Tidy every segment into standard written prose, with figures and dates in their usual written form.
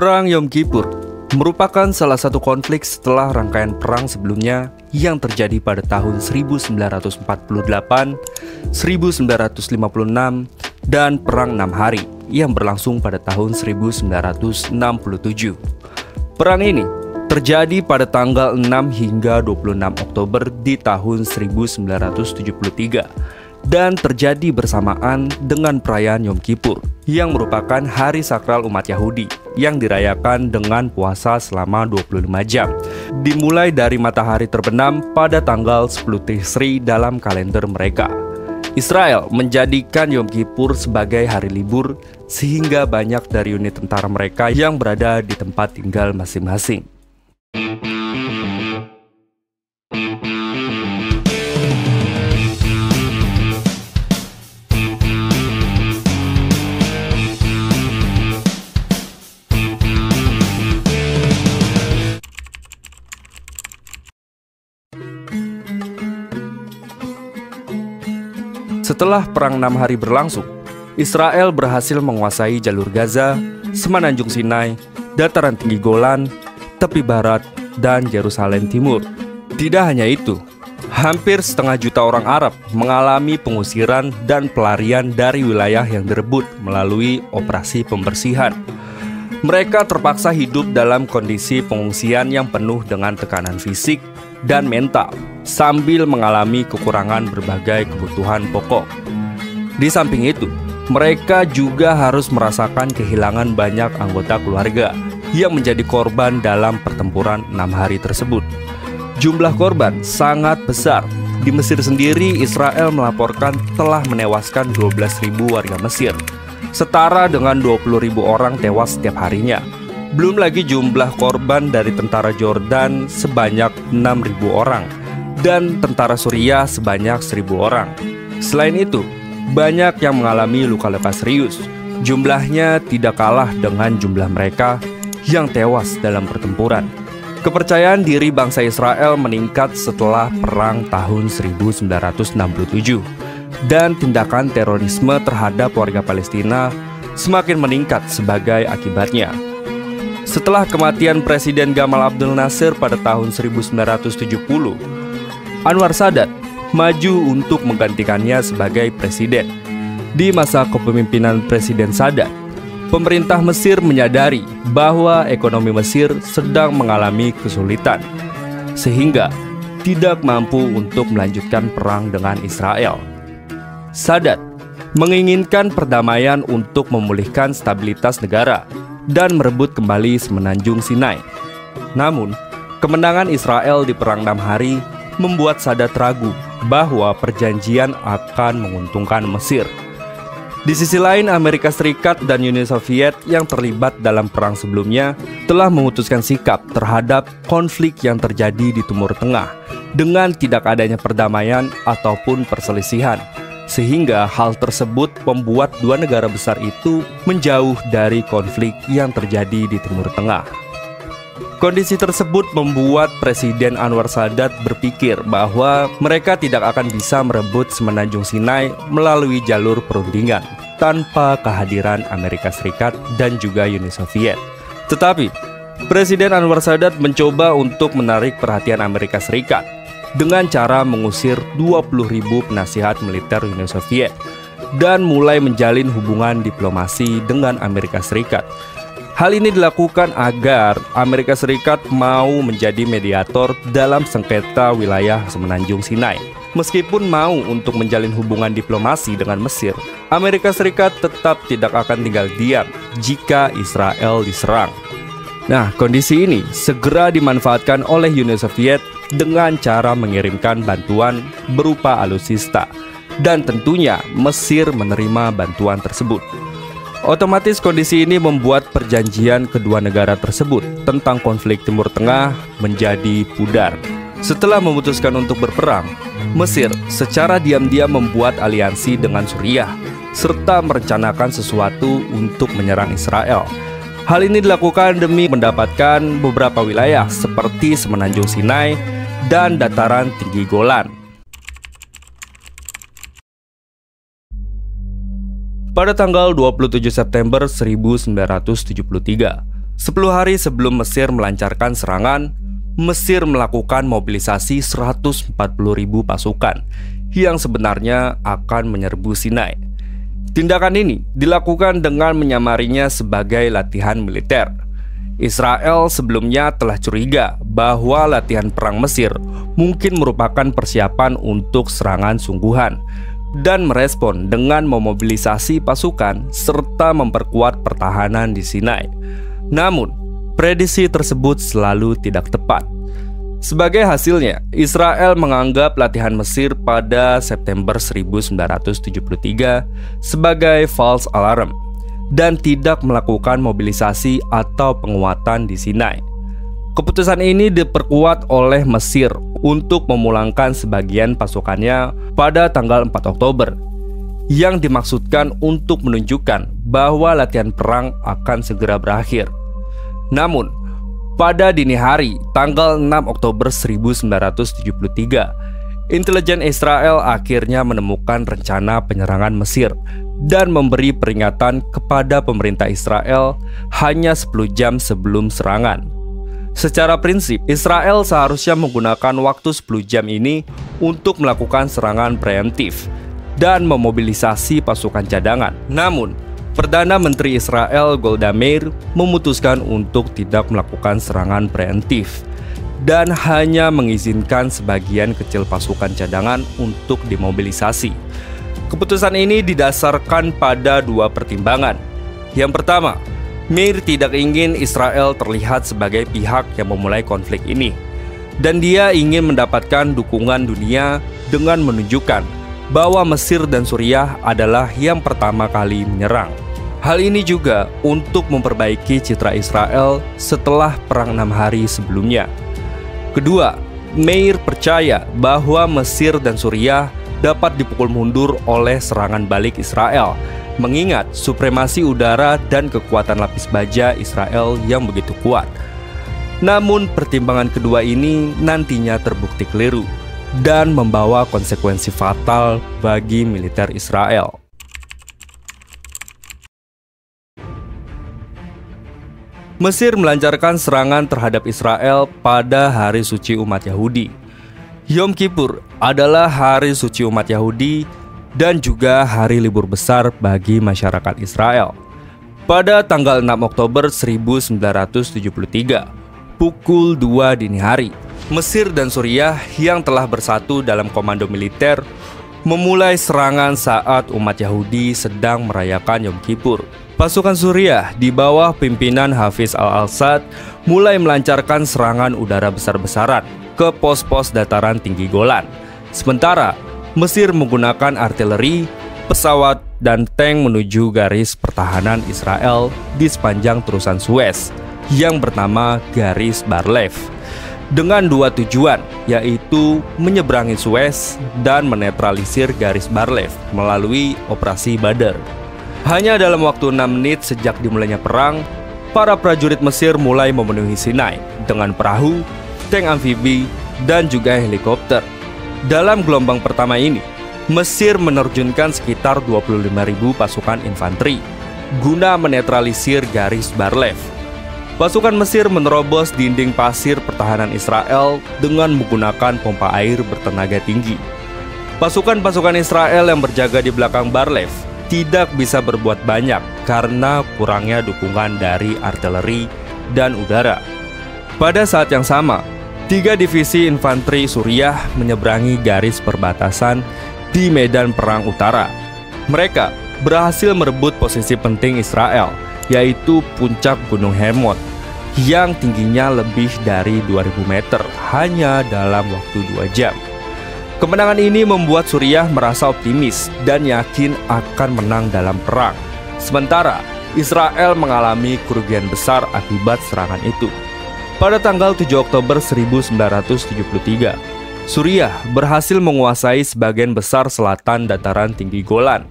Perang Yom Kippur merupakan salah satu konflik setelah rangkaian perang sebelumnya yang terjadi pada tahun 1948, 1956, dan Perang 6 Hari yang berlangsung pada tahun 1967. Perang ini terjadi pada tanggal 6 hingga 26 Oktober di tahun 1973 dan terjadi bersamaan dengan perayaan Yom Kippur yang merupakan hari sakral umat Yahudi yang dirayakan dengan puasa selama 25 jam dimulai dari matahari terbenam pada tanggal 10 Tishri dalam kalender mereka. Israel menjadikan Yom Kippur sebagai hari libur sehingga banyak dari unit tentara mereka yang berada di tempat tinggal masing-masing. Setelah Perang 6 Hari berlangsung, Israel berhasil menguasai jalur Gaza, Semenanjung Sinai, dataran tinggi Golan, tepi barat, dan Yerusalem Timur. Tidak hanya itu, hampir setengah juta orang Arab mengalami pengusiran dan pelarian dari wilayah yang direbut melalui operasi pembersihan. Mereka terpaksa hidup dalam kondisi pengungsian yang penuh dengan tekanan fisik dan mental, sambil mengalami kekurangan berbagai kebutuhan pokok. Di samping itu, mereka juga harus merasakan kehilangan banyak anggota keluarga yang menjadi korban dalam pertempuran 6 hari tersebut. Jumlah korban sangat besar. Di Mesir sendiri, Israel melaporkan telah menewaskan 12.000 warga Mesir, setara dengan 20.000 orang tewas setiap harinya. Belum lagi jumlah korban dari tentara Jordan sebanyak 6.000 orang dan tentara Suriah sebanyak 1.000 orang. Selain itu, banyak yang mengalami luka-luka serius. Jumlahnya tidak kalah dengan jumlah mereka yang tewas dalam pertempuran. Kepercayaan diri bangsa Israel meningkat setelah perang tahun 1967 dan tindakan terorisme terhadap warga Palestina semakin meningkat sebagai akibatnya. Setelah kematian Presiden Gamal Abdel Nasser pada tahun 1970, Anwar Sadat maju untuk menggantikannya sebagai presiden. Di masa kepemimpinan Presiden Sadat, pemerintah Mesir menyadari bahwa ekonomi Mesir sedang mengalami kesulitan, sehingga tidak mampu untuk melanjutkan perang dengan Israel. Sadat menginginkan perdamaian untuk memulihkan stabilitas negara dan merebut kembali Semenanjung Sinai. Namun, kemenangan Israel di Perang 6 Hari membuat Sadat ragu bahwa perjanjian akan menguntungkan Mesir. Di sisi lain, Amerika Serikat dan Uni Soviet yang terlibat dalam perang sebelumnya telah memutuskan sikap terhadap konflik yang terjadi di Timur Tengah dengan tidak adanya perdamaian ataupun perselisihan, sehingga hal tersebut membuat dua negara besar itu menjauh dari konflik yang terjadi di Timur Tengah. Kondisi tersebut membuat Presiden Anwar Sadat berpikir bahwa mereka tidak akan bisa merebut Semenanjung Sinai melalui jalur perundingan tanpa kehadiran Amerika Serikat dan juga Uni Soviet. Tetapi, Presiden Anwar Sadat mencoba untuk menarik perhatian Amerika Serikat dengan cara mengusir 20.000 penasihat militer Uni Soviet dan mulai menjalin hubungan diplomasi dengan Amerika Serikat. Hal ini dilakukan agar Amerika Serikat mau menjadi mediator dalam sengketa wilayah Semenanjung Sinai. Meskipun mau untuk menjalin hubungan diplomasi dengan Mesir, Amerika Serikat tetap tidak akan tinggal diam jika Israel diserang. Nah, kondisi ini segera dimanfaatkan oleh Uni Soviet dengan cara mengirimkan bantuan berupa alutsista, dan tentunya Mesir menerima bantuan tersebut. Otomatis kondisi ini membuat perjanjian kedua negara tersebut tentang konflik Timur Tengah menjadi pudar. Setelah memutuskan untuk berperang, Mesir secara diam-diam membuat aliansi dengan Suriah serta merencanakan sesuatu untuk menyerang Israel. Hal ini dilakukan demi mendapatkan beberapa wilayah seperti Semenanjung Sinai dan dataran tinggi Golan. Pada tanggal 27 September 1973, 10 hari sebelum Mesir melancarkan serangan, Mesir melakukan mobilisasi 140.000 pasukan yang sebenarnya akan menyerbu Sinai. Tindakan ini dilakukan dengan menyamarinya sebagai latihan militer. Israel sebelumnya telah curiga bahwa latihan perang Mesir mungkin merupakan persiapan untuk serangan sungguhan dan merespon dengan memobilisasi pasukan serta memperkuat pertahanan di Sinai. Namun, prediksi tersebut selalu tidak tepat. Sebagai hasilnya, Israel menganggap latihan Mesir pada September 1973 sebagai false alarm dan tidak melakukan mobilisasi atau penguatan di Sinai. Keputusan ini diperkuat oleh Mesir untuk memulangkan sebagian pasukannya pada tanggal 4 Oktober, yang dimaksudkan untuk menunjukkan bahwa latihan perang akan segera berakhir. Namun, pada dini hari, tanggal 6 Oktober 1973, intelijen Israel akhirnya menemukan rencana penyerangan Mesir dan memberi peringatan kepada pemerintah Israel hanya 10 jam sebelum serangan. Secara prinsip, Israel seharusnya menggunakan waktu 10 jam ini untuk melakukan serangan preemptif dan memobilisasi pasukan cadangan. Namun, Perdana Menteri Israel Golda Meir memutuskan untuk tidak melakukan serangan preemptif dan hanya mengizinkan sebagian kecil pasukan cadangan untuk dimobilisasi. Keputusan ini didasarkan pada dua pertimbangan. Yang pertama, Meir tidak ingin Israel terlihat sebagai pihak yang memulai konflik ini, dan dia ingin mendapatkan dukungan dunia dengan menunjukkan bahwa Mesir dan Suriah adalah yang pertama kali menyerang. Hal ini juga untuk memperbaiki citra Israel setelah Perang 6 Hari sebelumnya. Kedua, Meir percaya bahwa Mesir dan Suriah dapat dipukul mundur oleh serangan balik Israel, mengingat supremasi udara dan kekuatan lapis baja Israel yang begitu kuat. Namun pertimbangan kedua ini nantinya terbukti keliru dan membawa konsekuensi fatal bagi militer Israel. Mesir melancarkan serangan terhadap Israel pada hari suci umat Yahudi. Yom Kippur adalah hari suci umat Yahudi dan juga hari libur besar bagi masyarakat Israel. Pada tanggal 6 Oktober 1973, pukul 2 dini hari, Mesir dan Suriah yang telah bersatu dalam komando militer memulai serangan saat umat Yahudi sedang merayakan Yom Kippur. Pasukan Suriah di bawah pimpinan Hafiz al-Assad mulai melancarkan serangan udara besar-besaran ke pos-pos dataran tinggi Golan. Sementara Mesir menggunakan artileri, pesawat, dan tank menuju garis pertahanan Israel di sepanjang terusan Suez yang bernama Garis Bar-Lev, dengan dua tujuan, yaitu menyeberangi Suez dan menetralisir Garis Bar-Lev melalui Operasi Badr. Hanya dalam waktu 6 menit sejak dimulainya perang, para prajurit Mesir mulai memenuhi Sinai dengan perahu, tank amfibi, dan juga helikopter. Dalam gelombang pertama ini, Mesir menerjunkan sekitar 25.000 pasukan infanteri guna menetralisir Garis Bar-Lev. Pasukan Mesir menerobos dinding pasir pertahanan Israel dengan menggunakan pompa air bertenaga tinggi. Pasukan-pasukan Israel yang berjaga di belakang Bar-Lev tidak bisa berbuat banyak karena kurangnya dukungan dari artileri dan udara. Pada saat yang sama, 3 divisi infanteri Suriah menyeberangi garis perbatasan di medan perang utara. Mereka berhasil merebut posisi penting Israel, yaitu puncak Gunung Hermon, yang tingginya lebih dari 2.000 meter hanya dalam waktu 2 jam. Kemenangan ini membuat Suriah merasa optimis dan yakin akan menang dalam perang. Sementara Israel mengalami kerugian besar akibat serangan itu. Pada tanggal 7 Oktober 1973, Suriah berhasil menguasai sebagian besar selatan dataran tinggi Golan.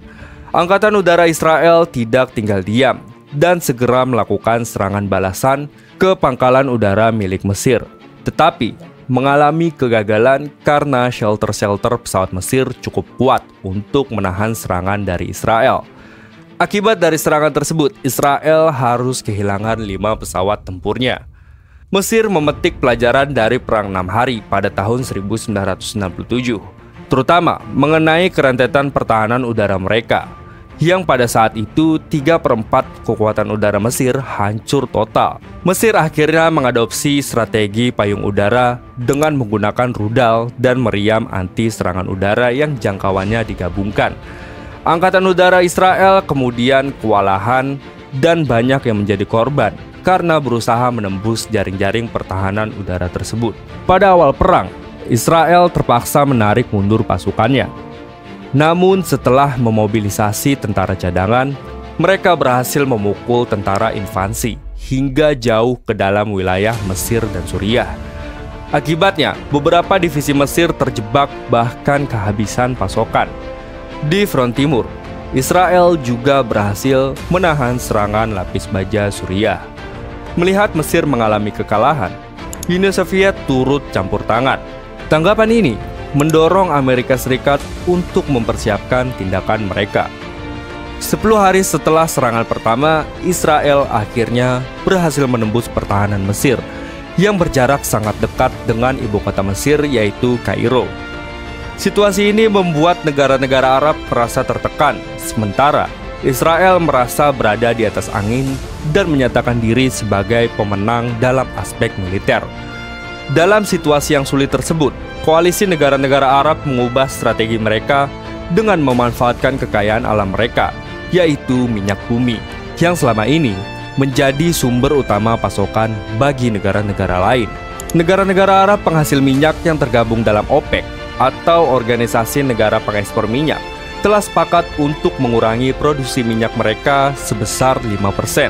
Angkatan udara Israel tidak tinggal diam dan segera melakukan serangan balasan ke pangkalan udara milik Mesir. Tetapi mengalami kegagalan karena shelter-shelter pesawat Mesir cukup kuat untuk menahan serangan dari Israel. Akibat dari serangan tersebut, Israel harus kehilangan 5 pesawat tempurnya. Mesir memetik pelajaran dari Perang 6 Hari pada tahun 1967, terutama mengenai kerentetan pertahanan udara mereka, yang pada saat itu 3/4 kekuatan udara Mesir hancur total. Mesir akhirnya mengadopsi strategi payung udara dengan menggunakan rudal dan meriam anti serangan udara yang jangkauannya digabungkan. Angkatan udara Israel kemudian kewalahan dan banyak yang menjadi korban karena berusaha menembus jaring-jaring pertahanan udara tersebut. Pada awal perang, Israel terpaksa menarik mundur pasukannya. Namun setelah memobilisasi tentara cadangan, mereka berhasil memukul tentara invasi hingga jauh ke dalam wilayah Mesir dan Suriah. Akibatnya, beberapa divisi Mesir terjebak bahkan kehabisan pasokan. Di front timur, Israel juga berhasil menahan serangan lapis baja Suriah. Melihat Mesir mengalami kekalahan, Uni Soviet turut campur tangan. Tanggapan ini mendorong Amerika Serikat untuk mempersiapkan tindakan mereka. 10 hari setelah serangan pertama, Israel akhirnya berhasil menembus pertahanan Mesir yang berjarak sangat dekat dengan ibu kota Mesir, yaitu Kairo. Situasi ini membuat negara-negara Arab merasa tertekan, sementara Israel merasa berada di atas angin dan menyatakan diri sebagai pemenang dalam aspek militer. Dalam situasi yang sulit tersebut, koalisi negara-negara Arab mengubah strategi mereka dengan memanfaatkan kekayaan alam mereka, yaitu minyak bumi, yang selama ini menjadi sumber utama pasokan bagi negara-negara lain. Negara-negara Arab penghasil minyak yang tergabung dalam OPEC atau Organisasi Negara Pengekspor Minyak telah sepakat untuk mengurangi produksi minyak mereka sebesar 5%.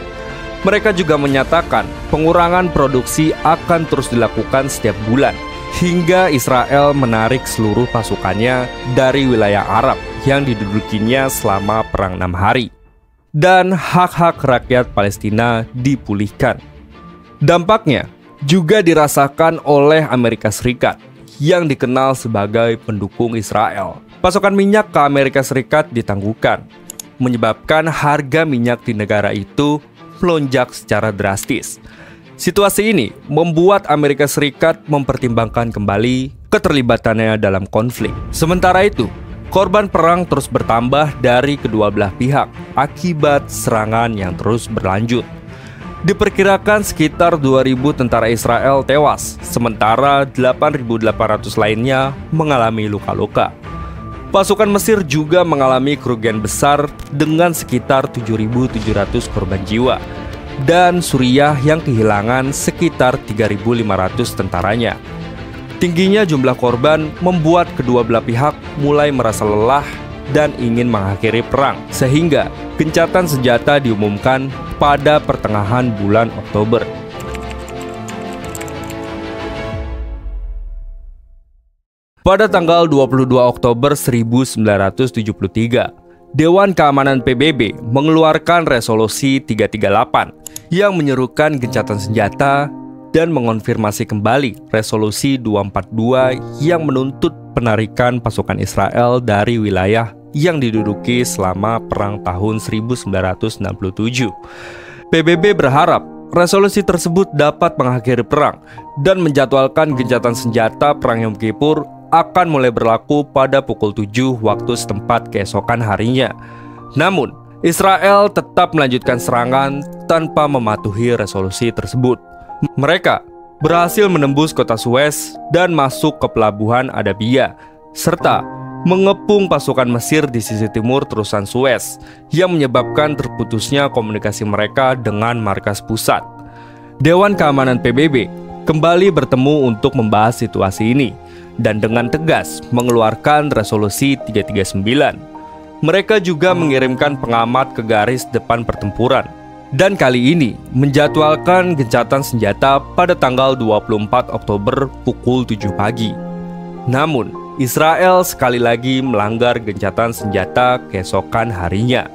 Mereka juga menyatakan pengurangan produksi akan terus dilakukan setiap bulan hingga Israel menarik seluruh pasukannya dari wilayah Arab yang didudukinya selama Perang 6 Hari. Dan hak-hak rakyat Palestina dipulihkan. Dampaknya juga dirasakan oleh Amerika Serikat yang dikenal sebagai pendukung Israel. Pasokan minyak ke Amerika Serikat ditangguhkan, menyebabkan harga minyak di negara itu melonjak secara drastis. Situasi ini membuat Amerika Serikat mempertimbangkan kembali keterlibatannya dalam konflik. Sementara itu, korban perang terus bertambah dari kedua belah pihak akibat serangan yang terus berlanjut. Diperkirakan sekitar 2.000 tentara Israel tewas, sementara 8.800 lainnya mengalami luka-luka. Pasukan Mesir juga mengalami kerugian besar dengan sekitar 7.700 korban jiwa, dan Suriah yang kehilangan sekitar 3.500 tentaranya. Tingginya jumlah korban membuat kedua belah pihak mulai merasa lelah dan ingin mengakhiri perang, sehingga gencatan senjata diumumkan pada pertengahan bulan Oktober. Pada tanggal 22 Oktober 1973, Dewan Keamanan PBB mengeluarkan resolusi 338 yang menyerukan gencatan senjata dan mengonfirmasi kembali resolusi 242 yang menuntut penarikan pasukan Israel dari wilayah yang diduduki selama Perang tahun 1967. PBB berharap resolusi tersebut dapat mengakhiri perang dan menjadwalkan gencatan senjata Perang Yom Kippur akan mulai berlaku pada pukul 7 waktu setempat keesokan harinya. Namun, Israel tetap melanjutkan serangan tanpa mematuhi resolusi tersebut. Mereka berhasil menembus kota Suez dan masuk ke pelabuhan Adabiyah, serta mengepung pasukan Mesir di sisi timur terusan Suez, yang menyebabkan terputusnya komunikasi mereka dengan markas pusat. Dewan Keamanan PBB kembali bertemu untuk membahas situasi ini dan dengan tegas mengeluarkan resolusi 339. Mereka juga mengirimkan pengamat ke garis depan pertempuran dan kali ini menjadwalkan gencatan senjata pada tanggal 24 Oktober pukul 7 pagi. Namun, Israel sekali lagi melanggar gencatan senjata keesokan harinya.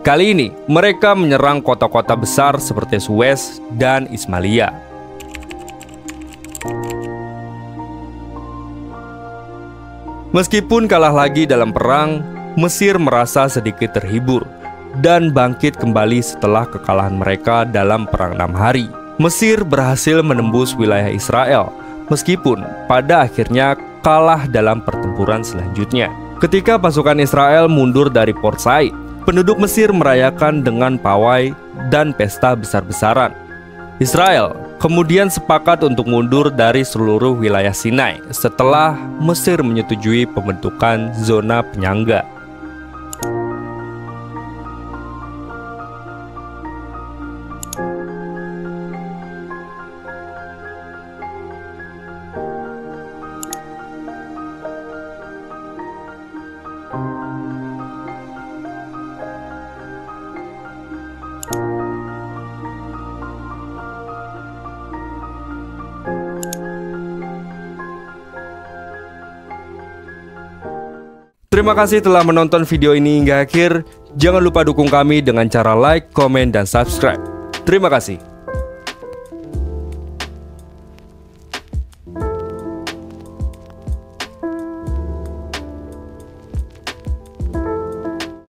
Kali ini, mereka menyerang kota-kota besar seperti Suez dan Ismailia. Meskipun kalah lagi dalam perang, Mesir merasa sedikit terhibur dan bangkit kembali setelah kekalahan mereka dalam Perang 6 Hari. Mesir berhasil menembus wilayah Israel, meskipun pada akhirnya kalah dalam pertempuran selanjutnya. Ketika pasukan Israel mundur dari Port Said, penduduk Mesir merayakan dengan pawai dan pesta besar-besaran. Israel kemudian sepakat untuk mundur dari seluruh wilayah Sinai setelah Mesir menyetujui pembentukan zona penyangga. Terima kasih telah menonton video ini hingga akhir. Jangan lupa dukung kami dengan cara like, komen, dan subscribe. Terima kasih.